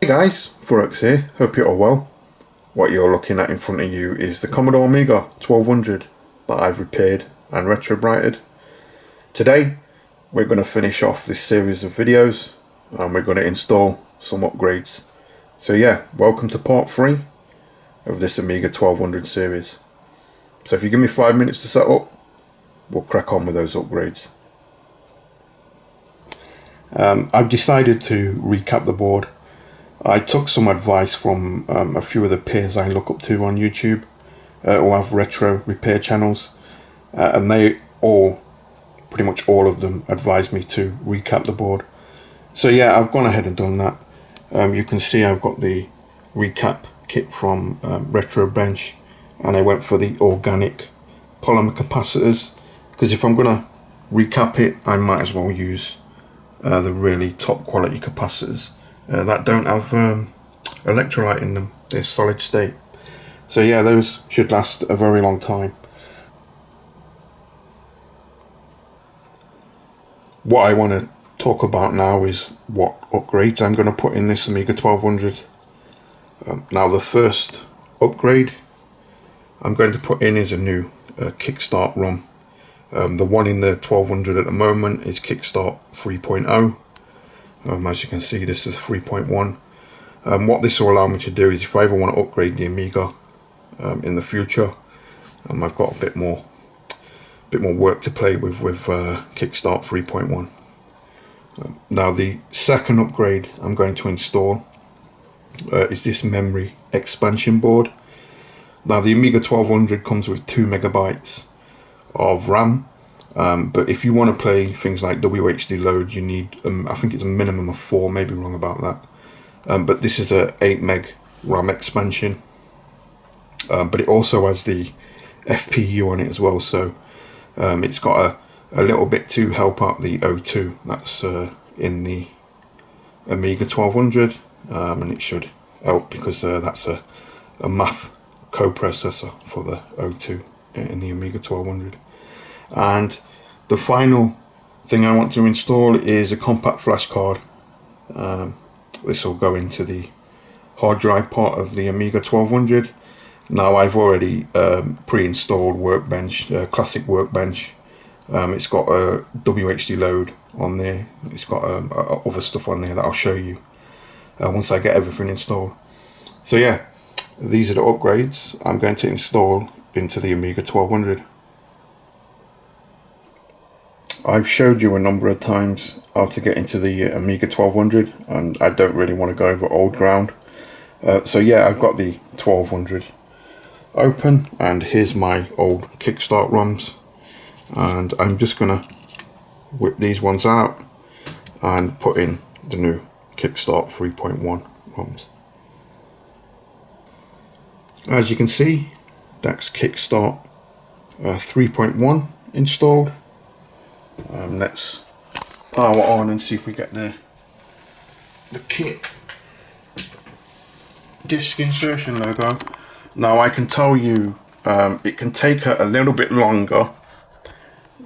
Hey guys, Forex here, hope you're all well. What you're looking at in front of you is the Commodore Amiga 1200 that I've repaired and RetroBrighted. Today we're going to finish off this series of videos and we're going to install some upgrades. So yeah, welcome to part 3 of this Amiga 1200 series. So if you give me 5 minutes to set up, we'll crack on with those upgrades. I've decided to recap the board. I took some advice from a few of the peers I look up to on YouTube who have retro repair channels, and they all, pretty much all of them, advised me to recap the board. So yeah, I've gone ahead and done that. You can see I've got the recap kit from RetroBench, and I went for the organic polymer capacitors, because if I'm going to recap it, I might as well use the really top quality capacitors that don't have electrolyte in them. They're solid state. So yeah, those should last a very long time. What I want to talk about now is what upgrades I'm going to put in this Amiga 1200. Now the first upgrade I'm going to put in is a new Kickstart ROM. The one in the 1200 at the moment is Kickstart 3.0. As you can see, this is 3.1. What this will allow me to do is, if I ever want to upgrade the Amiga in the future, I've got a bit more work to play with Kickstart 3.1. Now the second upgrade I'm going to install is this memory expansion board. Now the Amiga 1200 comes with 2 megabytes of RAM, but if you want to play things like WHDLoad, you need I think it's a minimum of 4, maybe wrong about that, but this is a 8 meg RAM expansion, but it also has the FPU on it as well, so it's got a little bit to help out the O2 that's in the Amiga 1200, and it should help because that's a math coprocessor for the O2 in the Amiga 1200. And the final thing I want to install is a Compact Flash Card. This will go into the hard drive part of the Amiga 1200. Now I've already pre-installed Workbench, Classic Workbench. It's got a WHDLoad on there. It's got other stuff on there that I'll show you once I get everything installed. So yeah, these are the upgrades I'm going to install into the Amiga 1200. I've showed you a number of times how to get into the Amiga 1200, and I don't really want to go over old ground. So yeah, I've got the 1200 open, and here's my old Kickstart ROMs, and I'm just gonna whip these ones out and put in the new Kickstart 3.1 ROMs. As you can see, that's Kickstart 3.1 installed. Let's power on and see if we get the kick disc insertion logo. Now I can tell you it can take a little bit longer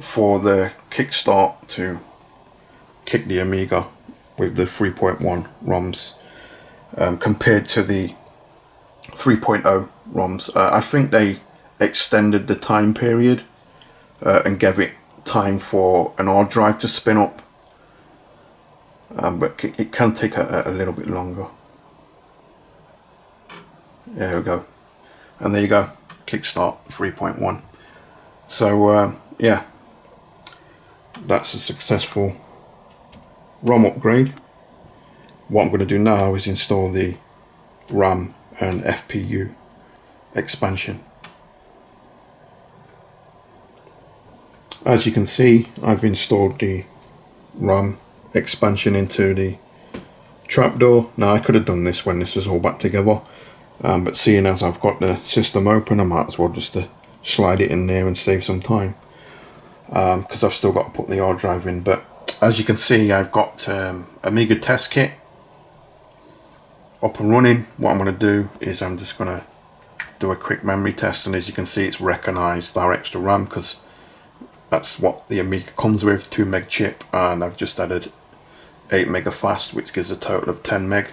for the Kickstart to kick the Amiga with the 3.1 ROMs compared to the 3.0 ROMs. I think they extended the time period and gave it time for an hard drive to spin up, but it can take a little bit longer. There we go, and there you go, Kickstart 3.1. So yeah, that's a successful ROM upgrade. What I'm going to do now is install the RAM and FPU expansion. As you can see, I've installed the RAM expansion into the trapdoor. Now I could have done this when this was all back together, but seeing as I've got the system open, I might as well just slide it in there and save some time, because I've still got to put the hard drive in. But as you can see, I've got Amiga test kit up and running. What I'm going to do is I'm just going to do a quick memory test, and as you can see, it's recognized our extra RAM because that's what the Amiga comes with, 2 meg chip, and I've just added 8 meg of fast, which gives a total of 10 meg.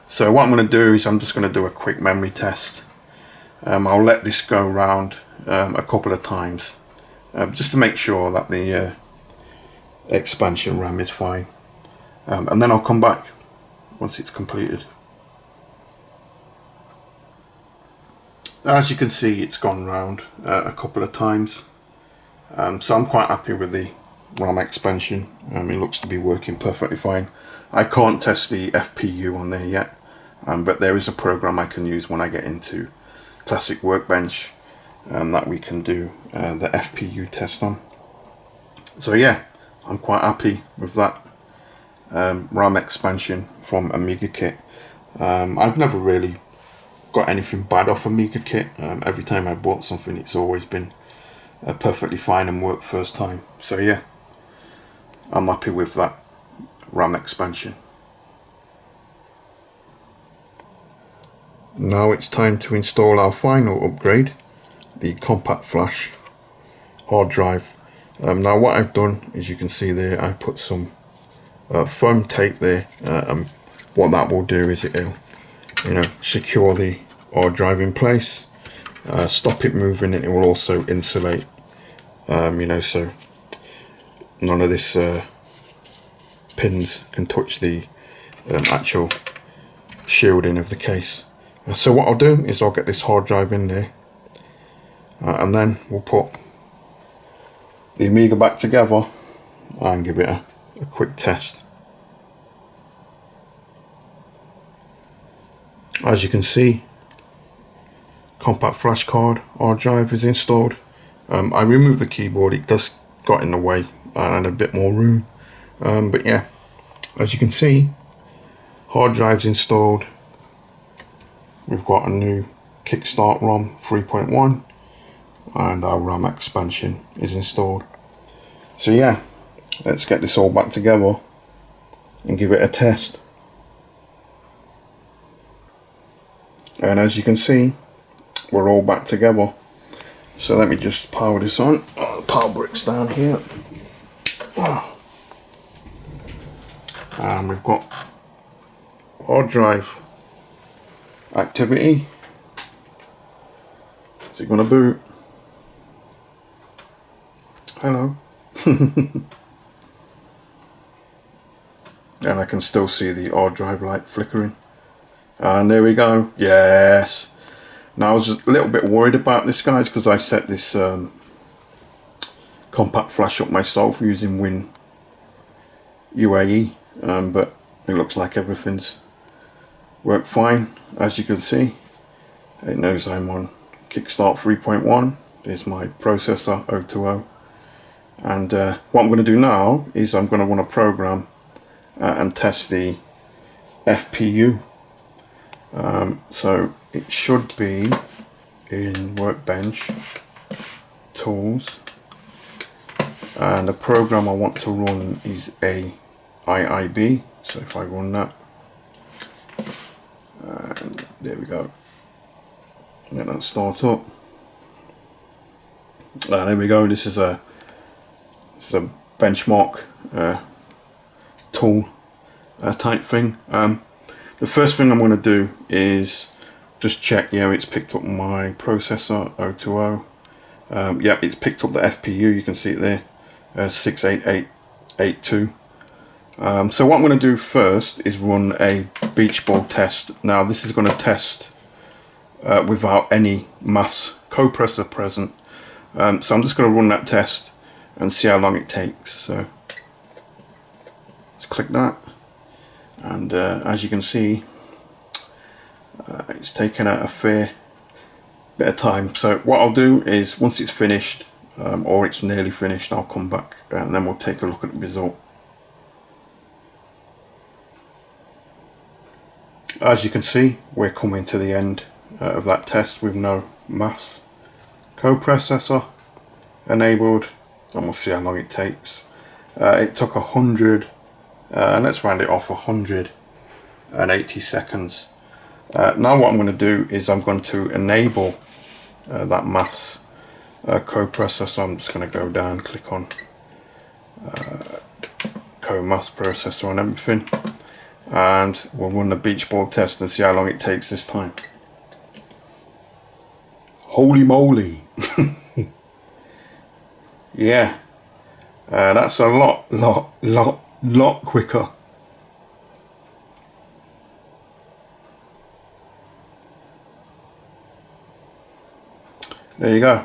So what I'm going to do is I'm just going to do a quick memory test. I'll let this go round a couple of times just to make sure that the expansion RAM is fine, and then I'll come back once it's completed. As you can see, it's gone round a couple of times, so I'm quite happy with the RAM expansion. It looks to be working perfectly fine. I can't test the FPU on there yet, but there is a program I can use when I get into Classic Workbench that we can do the FPU test on. So yeah, I'm quite happy with that RAM expansion from AmigaKit. I've never really got anything bad off AmigaKit. Every time I bought something, it's always been perfectly fine and worked first time. So yeah, I'm happy with that RAM expansion. Now it's time to install our final upgrade, the Compact Flash hard drive. Now what I've done, as you can see there, I put some foam tape there. What that will do is it'll, secure the hard drive in place, stop it moving, and it will also insulate, so none of this pins can touch the actual shielding of the case. So what I'll do is I'll get this hard drive in there, and then we'll put the Amiga back together and give it a quick test. As you can see, Compact Flash Card hard drive is installed. I removed the keyboard, it just got in the way and a bit more room, but yeah, as you can see, hard drive's installed. We've got a new Kickstart ROM 3.1 and our RAM expansion is installed. So yeah, let's get this all back together and give it a test. And as you can see, we're all back together. So let me just power this on. Power brick's down here. And we've got hard drive activity. Is it going to boot? Hello. And I can still see the hard drive light flickering. And there we go. Yes. Now I was a little bit worried about this, guys, because I set this Compact Flash up myself using Win UAE, but it looks like everything's worked fine. As you can see, it knows I'm on Kickstart 3.1. There's my processor 020, and what I'm going to do now is I'm going to run a program and test the FPU. So it should be in Workbench, Tools, and the program I want to run is AIBB. So if I run that, and there we go, let that start up. There we go. This is a benchmark tool type thing. The first thing I'm going to do is just check, it's picked up my processor 020. Yep, it's picked up the FPU. You can see it there, 68882. So what I'm going to do first is run a BeachBall test. Now this is going to test without any maths copressor present. So I'm just going to run that test and see how long it takes. So let's click that, and as you can see, it's taken a fair bit of time. So what I'll do is once it's finished, or it's nearly finished, I'll come back and then we'll take a look at the result. As you can see, we're coming to the end of that test with no maths coprocessor enabled, and we'll see how long it takes. It took 100, let's round it off, 180 seconds. Now what I'm going to do is I'm going to enable that maths coprocessor. So I'm just going to go down, click on co-maths processor and everything, and we'll run the BeachBall test and see how long it takes this time. Holy moly. Yeah, that's a lot quicker. There you go.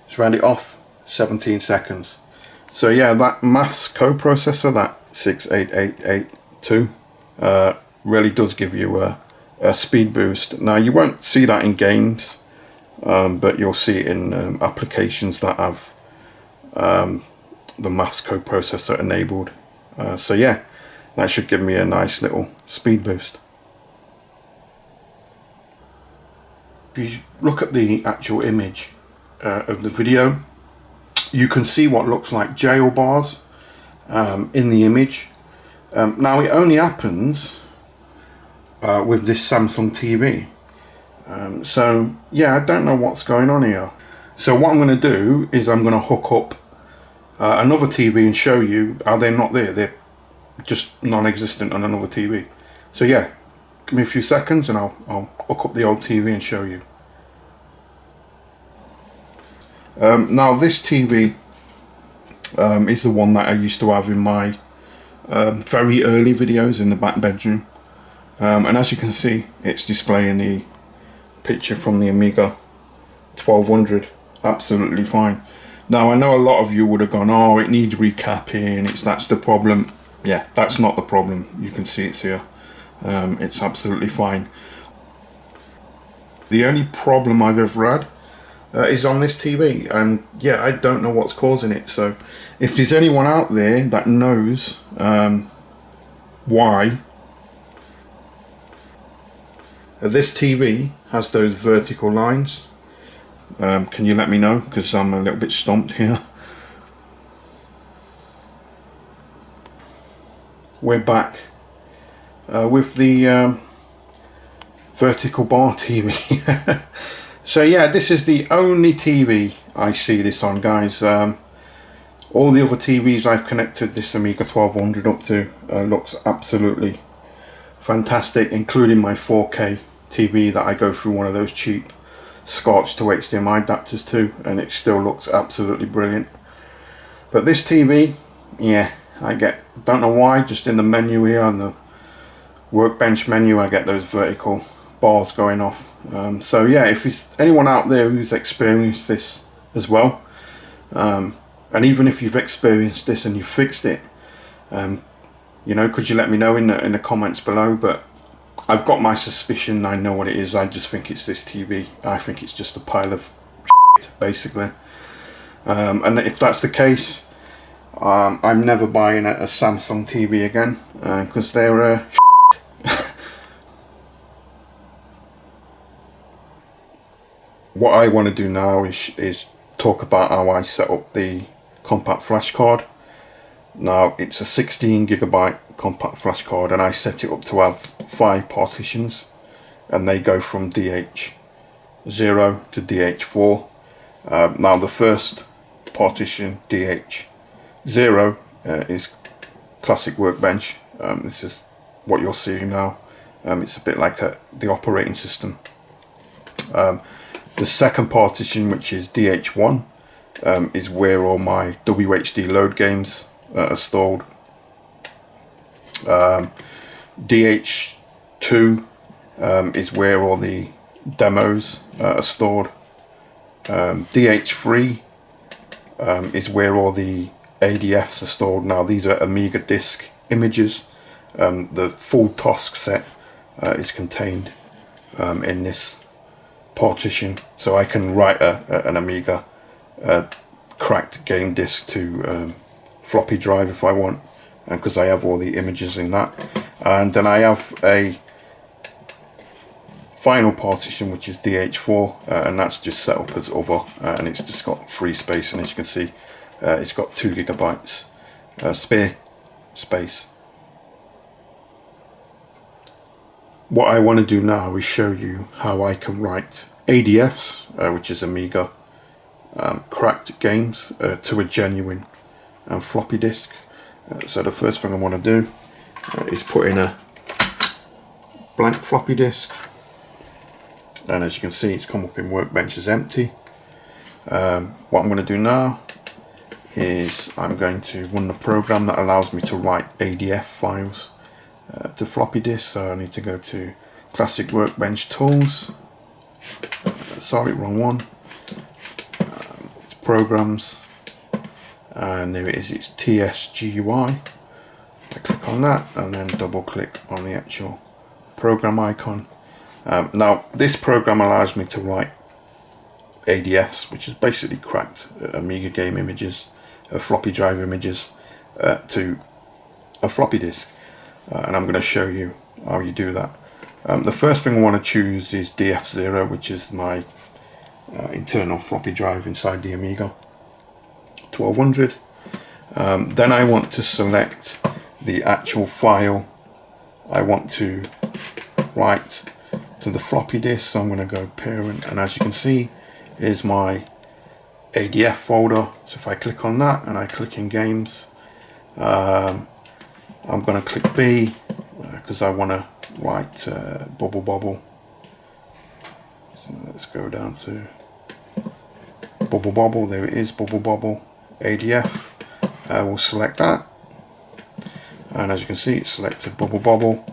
Just round it off, 17 seconds. So yeah, that maths coprocessor, that 68882, really does give you a speed boost. Now you won't see that in games, but you'll see it in applications that have the maths coprocessor enabled. So yeah, that should give me a nice little speed boost. If you look at the actual image of the video, you can see what looks like jail bars in the image. Now it only happens with this Samsung TV. So yeah, I don't know what's going on here. So what I'm going to do is I'm going to hook up another TV and show you how they're not there. They're just non-existent on another TV. So yeah, give me a few seconds and I'll hook up the old TV and show you. Now this TV is the one that I used to have in my very early videos in the back bedroom, and as you can see, it's displaying the picture from the Amiga 1200 absolutely fine. Now I know a lot of you would have gone, oh, it needs recapping, that's the problem. Yeah, that's not the problem. You can see it's here. It's absolutely fine. The only problem I've ever had is on this TV, and yeah, I don't know what's causing it. So if there's anyone out there that knows why this TV has those vertical lines, can you let me know, because I'm a little bit stumped here. We're back with the vertical bar TV. So yeah, this is the only TV I see this on, guys. All the other TVs I've connected this Amiga 1200 up to looks absolutely fantastic, including my 4K TV that I go through one of those cheap SCARTs to HDMI adapters to, and it still looks absolutely brilliant. But this TV, yeah, don't know why, just in the menu here, on the workbench menu, I get those vertical bars going off. So yeah, if there's anyone out there who's experienced this as well, and even if you've experienced this and you fixed it, you know, could you let me know in the comments below? But I've got my suspicion. I know what it is. I just think it's this TV. I think it's just a pile of shit, basically. And if that's the case, I'm never buying a Samsung TV again, because they're What I want to do now is talk about how I set up the Compact Flash Card. Now it's a 16GB Compact Flash Card, and I set it up to have 5 partitions, and they go from DH0 to DH4. Now the first partition, DH0, is classic workbench. This is what you're seeing now. It's a bit like the operating system. The second partition, which is DH1, is where all my WHDLoad games are stored. DH2 is where all the demos are stored. DH3 is where all the ADFs are stored. Now these are Amiga disk images. The full TOSC set is contained in this partition, so I can write an Amiga cracked game disk to floppy drive if I want, because I have all the images in that. And then I have a final partition, which is DH4, and that's just set up as other, and it's just got free space, and as you can see, it's got 2GB spare space. What I want to do now is show you how I can write ADFs, which is Amiga cracked games, to a genuine floppy disk. So the first thing I want to do is put in a blank floppy disk, and as you can see it's come up in Workbench as empty. What I'm going to do now is I'm going to run the program that allows me to write ADF files to floppy disk. So I need to go to Classic Workbench Tools, sorry, wrong one, it's Programs, and there it is, it's TSgui. I click on that and then double click on the actual program icon. Now this program allows me to write ADFs, which is basically cracked Amiga game images, floppy drive images, to a floppy disk, and I'm going to show you how you do that. The first thing I want to choose is DF0, which is my internal floppy drive inside the Amiga 1200. Then I want to select the actual file I want to write to the floppy disk, so I'm going to go parent, and as you can see, here's my ADF folder. So if I click on that and I click in games, I'm going to click B because I want to write Bubble Bobble. So let's go down to Bubble Bobble. There it is, Bubble Bobble ADF. We'll select that, and as you can see it's selected Bubble Bobble.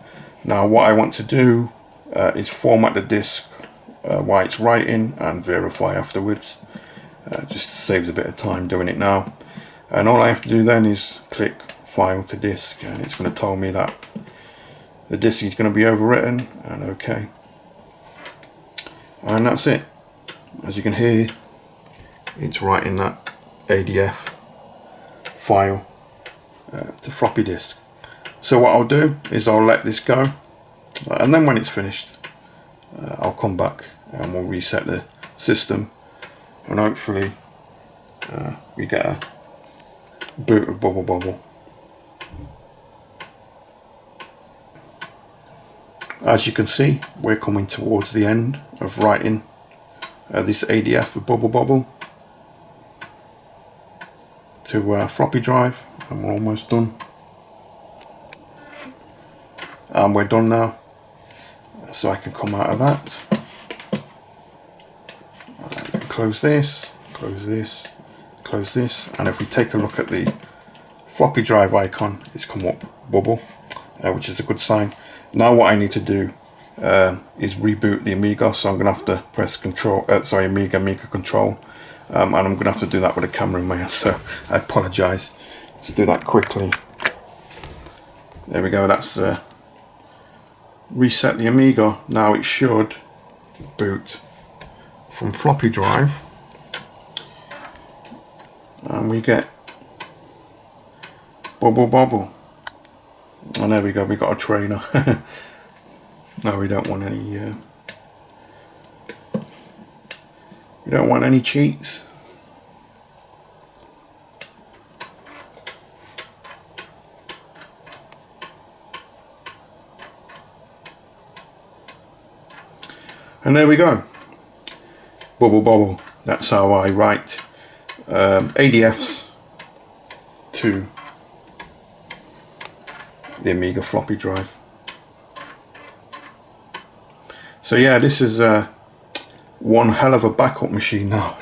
Now what I want to do is format the disk while it's writing and verify afterwards. Just saves a bit of time doing it now, and all I have to do then is click File to Disk, and it's going to tell me that the disk is going to be overwritten, and OK, and that's it. As you can hear, it's writing that ADF file to floppy disk. So what I'll do is I'll let this go, and then when it's finished I'll come back and we'll reset the system, and hopefully we get a boot of Bubble Bobble. As you can see, we're coming towards the end of writing this ADF of Bubble Bobble to floppy drive, and we're almost done. And we're done now, so I can come out of that. Close this, close this, close this, and if we take a look at the floppy drive icon, it's come up Bubble, which is a good sign. Now what I need to do is reboot the Amiga, so I'm going to have to press Control, Amiga Control, and I'm going to have to do that with a camera in my hand, so I apologise. Let's do that quickly. There we go, that's reset the Amiga. Now it should boot from floppy drive, and we get Bubble Bobble, and there we go, we got a trainer. No, we don't want any we don't want any cheats. And there we go, Bubble Bobble. That's how I write ADFs to the Amiga floppy drive. So yeah, this is one hell of a backup machine now,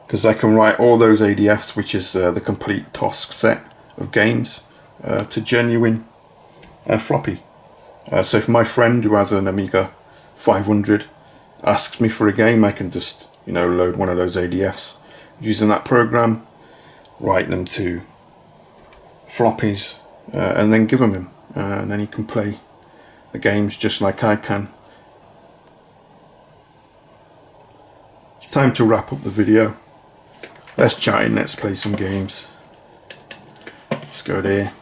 because I can write all those ADFs, which is the complete TOSC set of games, to genuine floppy. So if my friend who has an Amiga 500 asks me for a game, I can just, you know, load one of those ADFs using that program, write them to floppies, and then give them him, and then he can play the games just like I can. It's time to wrap up the video. Let's chat in, let's play some games. Let's go there,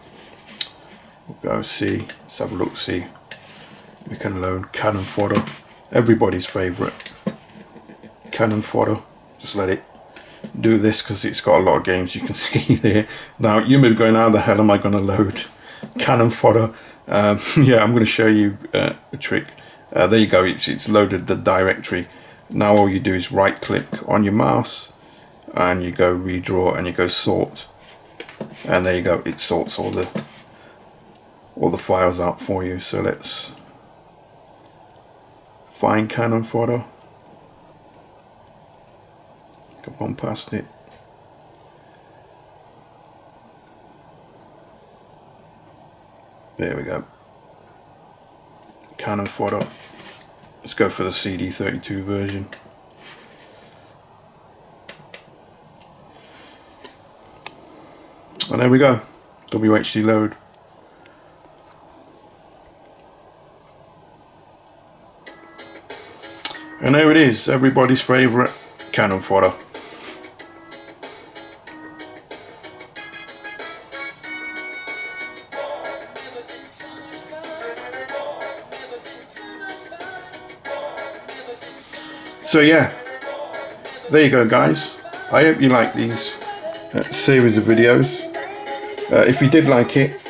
we'll go see, let's have a look, see. We can load Cannon Fodder, everybody's favourite. Cannon Fodder, just let it do this because it's got a lot of games you can see there. Now you may be going, how the hell am I going to load Cannon Fodder? Yeah, I'm going to show you a trick. There you go, it's loaded the directory. Now all you do is right click on your mouse and you go redraw and you go sort, and there you go, it sorts all the files out for you. So let's Find Canon Fodder. Come on past it. There we go. Canon Fodder. Let's go for the CD32 version. And there we go. WHDLoad. And there it is, everybody's favourite Canon Fodder. So yeah, there you go guys. I hope you like these series of videos. If you did like it,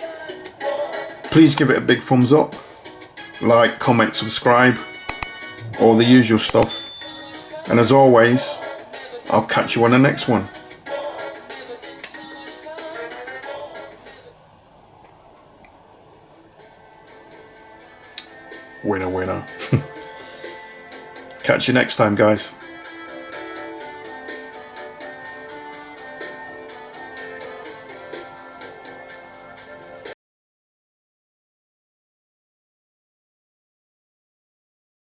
please give it a big thumbs up. Like, comment, subscribe, all the usual stuff. And as always, I'll catch you on the next one. Winner, winner. Catch you next time, guys.